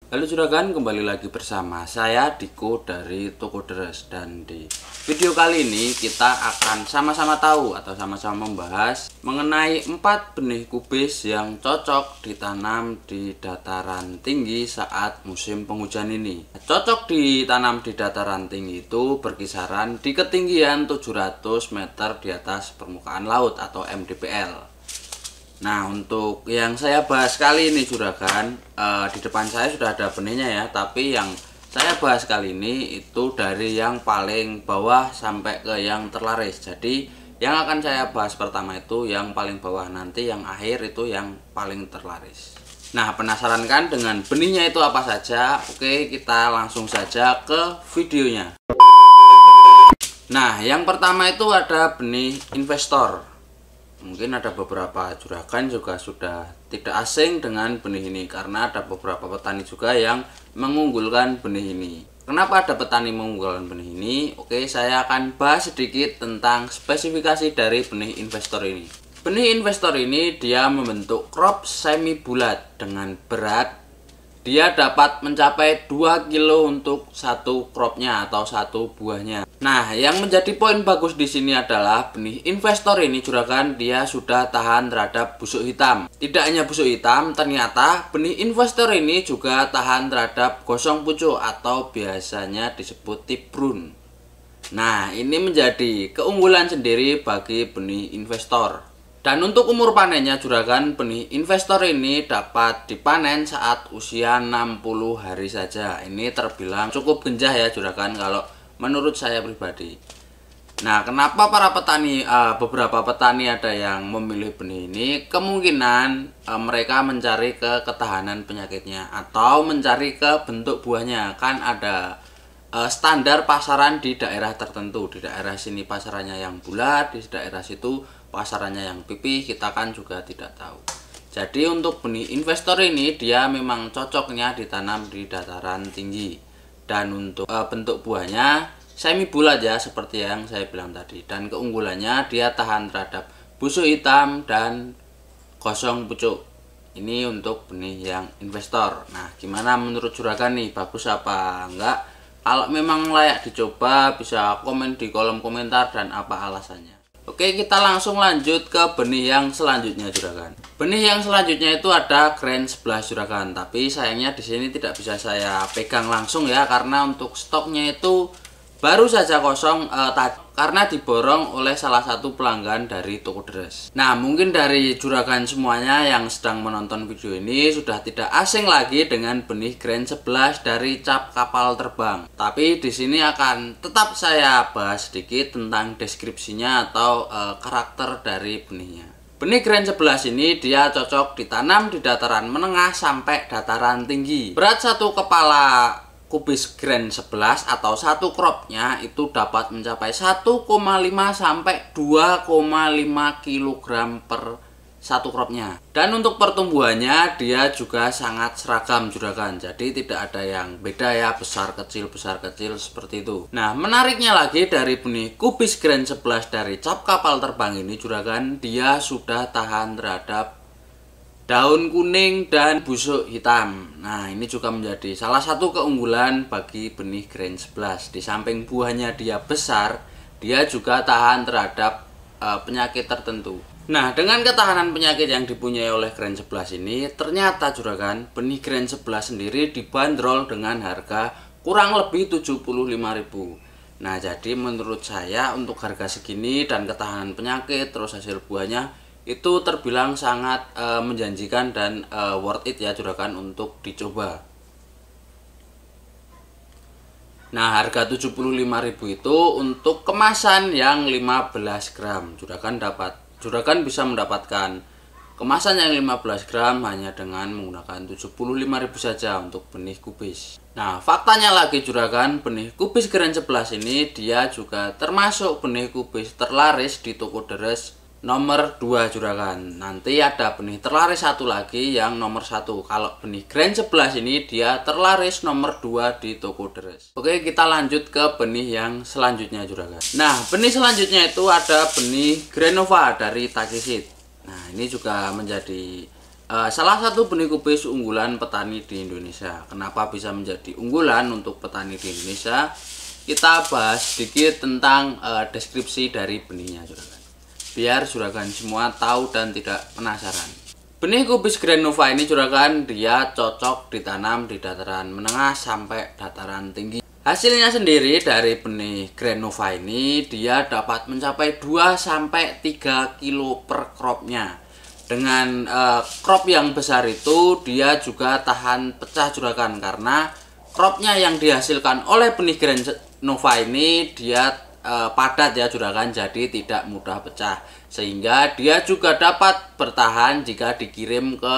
Halo juragan, kembali lagi bersama saya Diko dari Toko Deres. Dan di video kali ini kita akan sama-sama tahu atau sama-sama membahas mengenai 4 benih kubis yang cocok ditanam di dataran tinggi saat musim penghujan ini. Cocok ditanam di dataran tinggi itu berkisaran di ketinggian 700 meter di atas permukaan laut atau MDPL. Nah, untuk yang saya bahas kali ini juragan, di depan saya sudah ada benihnya ya, tapi yang saya bahas kali ini itu dari yang paling bawah sampai ke yang terlaris. Jadi yang akan saya bahas pertama itu yang paling bawah, nanti yang akhir itu yang paling terlaris. Nah, penasaran kan dengan benihnya itu apa saja? Oke, kita langsung saja ke videonya. Nah, yang pertama itu ada benih investor. Mungkin ada beberapa juragan juga sudah tidak asing dengan benih ini, karena ada beberapa petani juga yang mengunggulkan benih ini. Kenapa ada petani mengunggulkan benih ini? Oke, saya akan bahas sedikit tentang spesifikasi dari benih investor ini. Benih investor ini dia membentuk crop semi bulat dengan berat dia dapat mencapai 2 kilo untuk satu cropnya atau satu buahnya. Nah, yang menjadi poin bagus di sini adalah benih investor ini juragan dia sudah tahan terhadap busuk hitam. Tidak hanya busuk hitam, ternyata benih investor ini juga tahan terhadap gosong pucuk atau biasanya disebut tiprun. Nah, ini menjadi keunggulan sendiri bagi benih investor. Dan untuk umur panennya juragan, benih investor ini dapat dipanen saat usia 60 hari saja. Ini terbilang cukup genjah ya juragan kalau menurut saya pribadi. Nah, kenapa para petani, beberapa petani ada yang memilih benih ini? Kemungkinan mereka mencari ke ketahanan penyakitnya atau mencari ke bentuk buahnya. Kan ada standar pasaran di daerah tertentu. Di daerah sini pasarannya yang bulat, di daerah situ pasarannya yang pipih, kita kan juga tidak tahu. Jadi untuk benih investor ini dia memang cocoknya ditanam di dataran tinggi. Dan untuk bentuk buahnya semi bulat ya, seperti yang saya bilang tadi. Dan keunggulannya dia tahan terhadap busuk hitam dan gosong pucuk. Ini untuk benih yang investor. Nah, gimana menurut juragan nih, bagus apa enggak? Kalau memang layak dicoba, bisa komen di kolom komentar dan apa alasannya. Oke, kita langsung lanjut ke benih yang selanjutnya juragan. Benih yang selanjutnya itu ada Grand 11 juragan, tapi sayangnya di sini tidak bisa saya pegang langsung ya, karena untuk stoknya itu baru saja kosong karena diborong oleh salah satu pelanggan dari Toko Deres. Nah, mungkin dari juragan semuanya yang sedang menonton video ini sudah tidak asing lagi dengan benih Grand 11 dari cap kapal terbang. Tapi di sini akan tetap saya bahas sedikit tentang deskripsinya atau karakter dari benihnya. Benih Grand 11 ini dia cocok ditanam di dataran menengah sampai dataran tinggi. Berat satu kepala kubis Grand 11 atau satu cropnya itu dapat mencapai 1,5 sampai 2,5 kg per satu cropnya. Dan untuk pertumbuhannya dia juga sangat seragam juragan. Jadi tidak ada yang beda ya, besar kecil seperti itu. Nah, menariknya lagi dari benih kubis Grand 11 dari cap kapal terbang ini juragan, dia sudah tahan terhadap daun kuning dan busuk hitam. Nah, ini juga menjadi salah satu keunggulan bagi benih Grand 11. Di samping buahnya dia besar, dia juga tahan terhadap penyakit tertentu. Nah, dengan ketahanan penyakit yang dipunyai oleh Grand 11 ini, ternyata juragan, benih Grand 11 sendiri dibanderol dengan harga kurang lebih 75.000. Nah, jadi menurut saya untuk harga segini dan ketahanan penyakit terus hasil buahnya itu terbilang sangat menjanjikan dan worth it ya juragan untuk dicoba. Nah, harga 75.000 itu untuk kemasan yang 15 gram. Juragan bisa mendapatkan kemasan yang 15 gram hanya dengan menggunakan 75.000 saja untuk benih kubis. Nah, faktanya lagi juragan, benih kubis Grand 11 ini dia juga termasuk benih kubis terlaris di Toko Deres nomor 2 juragan. Nanti ada benih terlaris satu lagi yang nomor 1. Kalau benih Grand 11 ini dia terlaris nomor 2 di Toko Deres. Oke, kita lanjut ke benih yang selanjutnya juragan. Nah, benih selanjutnya itu ada benih Grenova dari Takisit. Nah, ini juga menjadi salah satu benih kubis unggulan petani di Indonesia. Kenapa bisa menjadi unggulan untuk petani di Indonesia? Kita bahas sedikit tentang deskripsi dari benihnya, juragan. Biar juragan semua tahu dan tidak penasaran. Benih kubis Grand Nova ini, juragan, dia cocok ditanam di dataran menengah sampai dataran tinggi. Hasilnya sendiri dari benih Grand Nova ini, dia dapat mencapai 2-3 kilo per cropnya. Dengan crop yang besar itu, dia juga tahan pecah, juragan, karena cropnya yang dihasilkan oleh benih Grand Nova ini dia padat ya, juragan, jadi tidak mudah pecah, sehingga dia juga dapat bertahan jika dikirim ke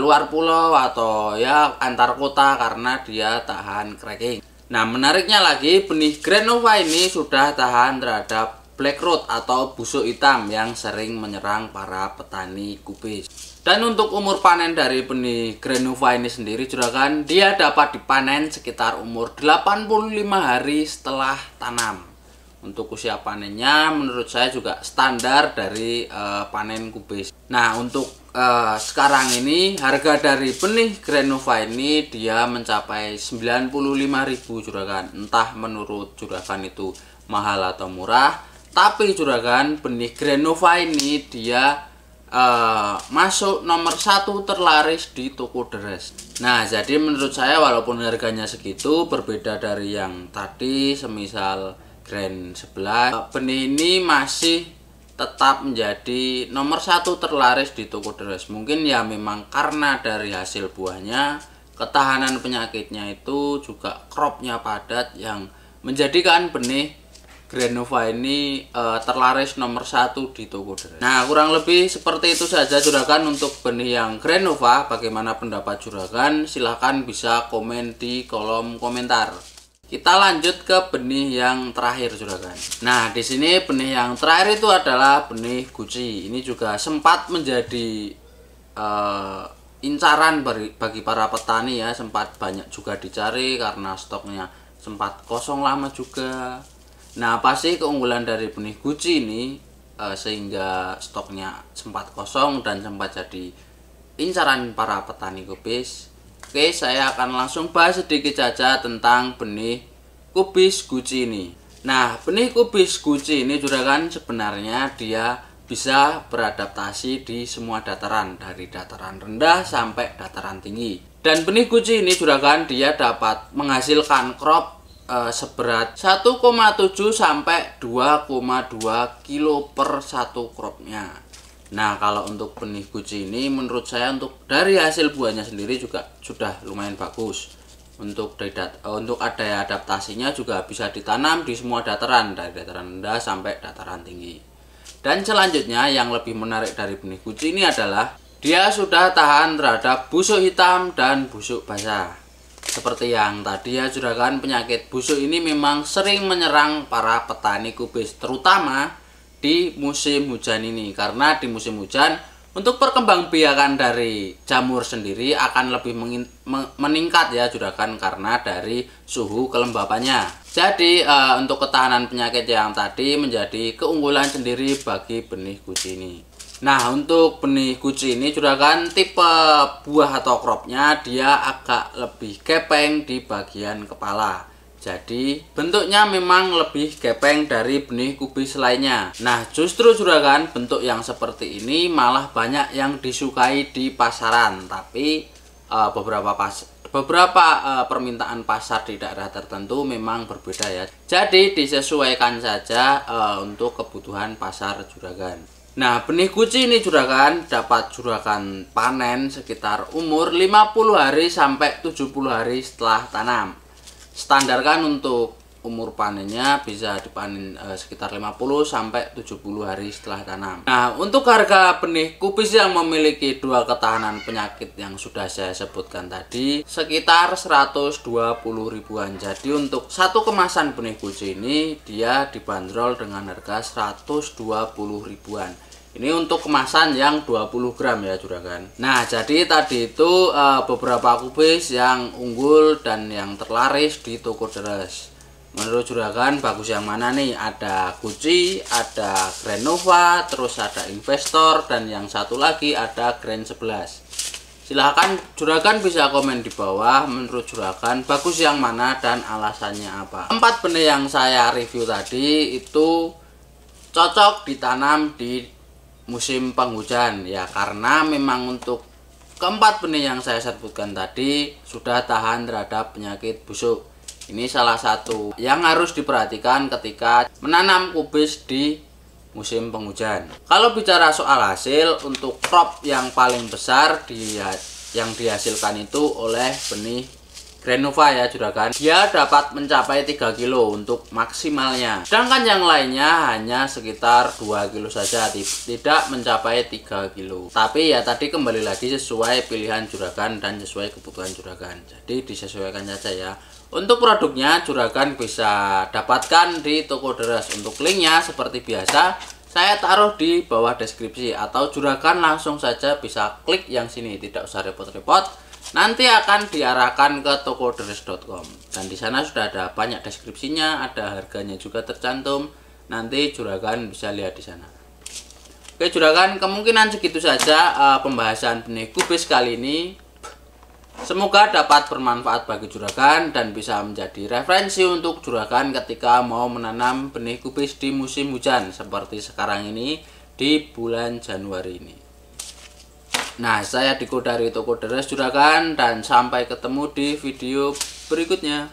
luar pulau atau ya antar kota karena dia tahan cracking. Nah, menariknya lagi, benih Grand Nova ini sudah tahan terhadap black rot atau busuk hitam yang sering menyerang para petani kubis. Dan untuk umur panen dari benih Grand Nova ini sendiri, juragan, dia dapat dipanen sekitar umur 85 hari setelah tanam. Untuk usia panennya menurut saya juga standar dari panen kubis. Nah, untuk sekarang ini harga dari benih Grand Nova ini dia mencapai 95.000, juragan. Entah menurut juragan itu mahal atau murah, tapi juragan, benih Grand Nova ini dia masuk nomor 1 terlaris di toko deres. Nah, jadi menurut saya walaupun harganya segitu, berbeda dari yang tadi semisal Grand 11, benih ini masih tetap menjadi nomor 1 terlaris di toko deres. Mungkin ya memang karena dari hasil buahnya, ketahanan penyakitnya itu, juga cropnya padat yang menjadikan benih Grand Nova ini terlaris nomor 1 di toko deres. Nah, kurang lebih seperti itu saja, juragan, untuk benih yang Grand Nova. Bagaimana pendapat juragan? Silahkan bisa komen di kolom komentar. Kita lanjut ke benih yang terakhir, juragan. Nah, di sini benih yang terakhir itu adalah benih Gucci. Ini juga sempat menjadi incaran bagi para petani ya. Sempat banyak juga dicari karena stoknya sempat kosong lama juga. Nah, apa sih keunggulan dari benih Gucci ini sehingga stoknya sempat kosong dan sempat jadi incaran para petani kubis? Oke, saya akan langsung bahas sedikit saja tentang benih kubis Gucci ini. Nah, benih kubis Gucci ini, juragan, sebenarnya dia bisa beradaptasi di semua dataran, dari dataran rendah sampai dataran tinggi. Dan benih Gucci ini, juragan, dia dapat menghasilkan crop seberat 1,7 sampai 2,2 kilo per satu cropnya. Nah, kalau untuk benih Gucci ini menurut saya untuk dari hasil buahnya sendiri juga sudah lumayan bagus. Untuk ada adaptasinya juga bisa ditanam di semua dataran, dari dataran rendah sampai dataran tinggi. Dan selanjutnya yang lebih menarik dari benih Gucci ini adalah dia sudah tahan terhadap busuk hitam dan busuk basah. Seperti yang tadi ya, juragan, penyakit busuk ini memang sering menyerang para petani kubis, terutama di musim hujan ini. Karena di musim hujan, untuk perkembangbiakan dari jamur sendiri akan lebih meningkat ya, juragan, karena dari suhu kelembapannya. Jadi untuk ketahanan penyakit yang tadi menjadi keunggulan sendiri bagi benih Gucci ini. Nah, untuk benih Gucci ini, juragan, tipe buah atau cropnya dia agak lebih gepeng di bagian kepala. Jadi bentuknya memang lebih gepeng dari benih kubis lainnya. Nah, justru, juragan, bentuk yang seperti ini malah banyak yang disukai di pasaran. Tapi beberapa permintaan pasar di daerah tertentu memang berbeda ya. Jadi disesuaikan saja untuk kebutuhan pasar, juragan. Nah, benih Gucci ini, juragan, dapat juragan panen sekitar umur 50 hari sampai 70 hari setelah tanam. Standar kan untuk umur panennya bisa dipanen sekitar 50 sampai 70 hari setelah tanam. Nah, untuk harga benih kubis yang memiliki dua ketahanan penyakit yang sudah saya sebutkan tadi sekitar 120 ribuan. Jadi untuk satu kemasan benih Gucci ini dia dibanderol dengan harga 120 ribuan. Ini untuk kemasan yang 20 gram ya, juragan. Nah, jadi tadi itu beberapa kubis yang unggul dan yang terlaris di toko deres. Menurut juragan bagus yang mana nih? Ada Gucci, ada Grand Nova, terus ada Investor, dan yang satu lagi ada Grand 11. Silahkan juragan bisa komen di bawah, menurut juragan bagus yang mana dan alasannya apa. 4 benih yang saya review tadi itu cocok ditanam di musim penghujan ya, karena memang untuk keempat benih yang saya sebutkan tadi sudah tahan terhadap penyakit busuk. Ini salah satu yang harus diperhatikan ketika menanam kubis di musim penghujan. Kalau bicara soal hasil, untuk crop yang paling besar yang dihasilkan itu oleh benih Grand Nova ya juragan. Dia dapat mencapai 3 kilo untuk maksimalnya. Sedangkan yang lainnya hanya sekitar 2 kilo saja, tidak mencapai 3 kilo. Tapi ya tadi kembali lagi sesuai pilihan juragan dan sesuai kebutuhan juragan. Jadi disesuaikan saja ya. Untuk produknya juragan bisa dapatkan di toko deres. Untuk linknya seperti biasa saya taruh di bawah deskripsi, atau juragan langsung saja bisa klik yang sini, tidak usah repot-repot. Nanti akan diarahkan ke tokoderes.com dan di sana sudah ada banyak deskripsinya, ada harganya juga tercantum. Nanti juragan bisa lihat di sana. Oke juragan, kemungkinan segitu saja pembahasan benih kubis kali ini. Semoga dapat bermanfaat bagi juragan dan bisa menjadi referensi untuk juragan ketika mau menanam benih kubis di musim hujan seperti sekarang ini di bulan Januari ini. Nah, saya Diko dari Toko Deres juragan, dan sampai ketemu di video berikutnya.